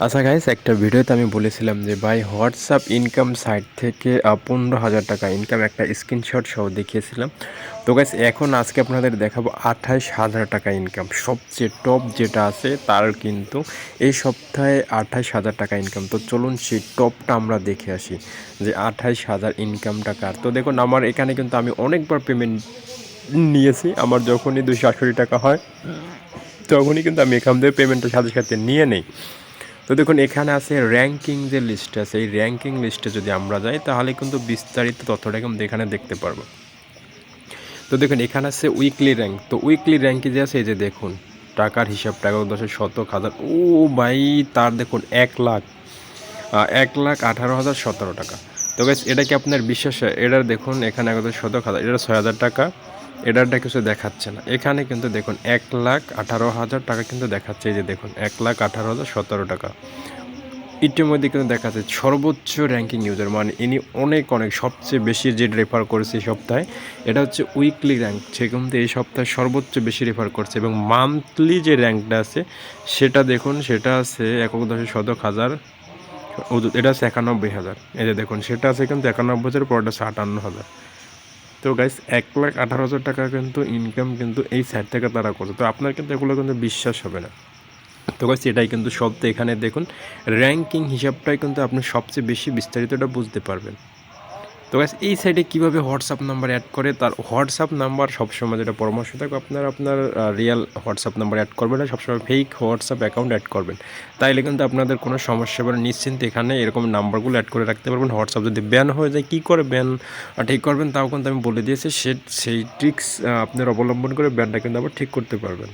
আচ্ছা গাইস, একটা ভিডিওতে আমি বলেছিলাম যে ভাই হোয়াটসঅ্যাপ ইনকাম সাইট থেকে 15,000 টাকা ইনকাম একটা স্ক্রিনশট সহ দেখিয়েছিলাম। তো গাইস এখন আজকে আপনাদের দেখাবো 28,000 টাকা ইনকাম, সবচেয়ে টপ যেটা আছে তার কিন্তু এই সপ্তাহে 28,000 টাকা ইনকাম। তো চলুন সেই টপটা আমরা দেখে আসি যে 28,000 ইনকাম টাকার। তো দেখুন আমার এখানে কিন্তু আমি অনেকবার পেমেন্ট নিয়েছি। আমার যখনই 268 টাকা হয় তখনই কিন্তু আমি এখান থেকে পেমেন্টের সাথে সাথে নিয়ে নেই। তো দেখুন এখানে আছে র্যাঙ্কিং যে লিস্ট আছে, এই র্যাঙ্কিং লিস্টে যদি আমরা যাই তাহলে কিন্তু বিস্তারিত তথ্যটা কিন্তু এখানে দেখতে পারবো। তো দেখুন এখানে আছে উইকলি র্যাঙ্ক। তো উইকলি র্যাঙ্কে যে আছে এই যে দেখুন টাকার হিসাব, টাকা দশের শতক হাজার, ও ভাই তার দেখুন 1,00,000, 1,18,017 টাকা। তো গাইস এটা কি আপনার বিশ্বাস হয়? এটার দেখুন এখানে 11,000 এটা 6,000 টাকা, এটারটা কিছু দেখাচ্ছে না। এখানে কিন্তু দেখুন 1,18,000 টাকা কিন্তু দেখাচ্ছে, এই যে দেখুন 1,18,017 টাকা। ইতিমধ্যে কিন্তু দেখা যাচ্ছে সর্বোচ্চ র্যাঙ্কিং ইউজার, মানে ইনি অনেক অনেক সবচেয়ে বেশি যে রেফার করেছে এই সপ্তাহে, এটা হচ্ছে উইকলি র্যাঙ্ক, সে কিন্তু এই সপ্তাহে সর্বোচ্চ বেশি রেফার করছে। এবং মান্থলি যে র্যাঙ্কটা আছে সেটা দেখুন, সেটা আছে 1,10,000, এটা আছে 91,000। এই যে দেখুন সেটা আছে কিন্তু 91,000, পরটা আছে 58,000। তো গাইস 1,18,000 টাকা কিন্তু ইনকাম কিন্তু এই সাইট থেকে তারা করছে। তো আপনার কিন্তু এগুলো কিন্তু বিশ্বাস হবে না। তো গাইস এটাই কিন্তু সবচেয়ে, এখানে দেখুন র্যাঙ্কিং হিসাবটাই কিন্তু আপনি সবচেয়ে বেশি বিস্তারিতটা বুঝতে পারবেন। তো গাইস এই সাইটে কীভাবে হোয়াটসঅ্যাপ নাম্বার অ্যাড করে, তার হোয়াটসঅ্যাপ নাম্বার সবসময় যেটা পরামর্শ থাকবে, আপনার রিয়েল হোয়াটসঅ্যাপ নাম্বার অ্যাড করবেন না, সবসময় ফেক হোয়াটসঅ্যাপ অ্যাকাউন্ট অ্যাড করবেন। তাইলে কিন্তু আপনাদের কোনো সমস্যা হবে না, নিশ্চিন্তে এখানে এরকম নাম্বারগুলো অ্যাড করে রাখতে পারবেন। হোয়াটসঅ্যাপ যদি ব্যান হয়ে যায়, কী করে ব্যান ঠিক করবেন তাও কিন্তু আমি বলে দিয়েছি। সেই ট্রিক্স আপনার অবলম্বন করে ব্যানটা কিন্তু আবার ঠিক করতে পারবেন।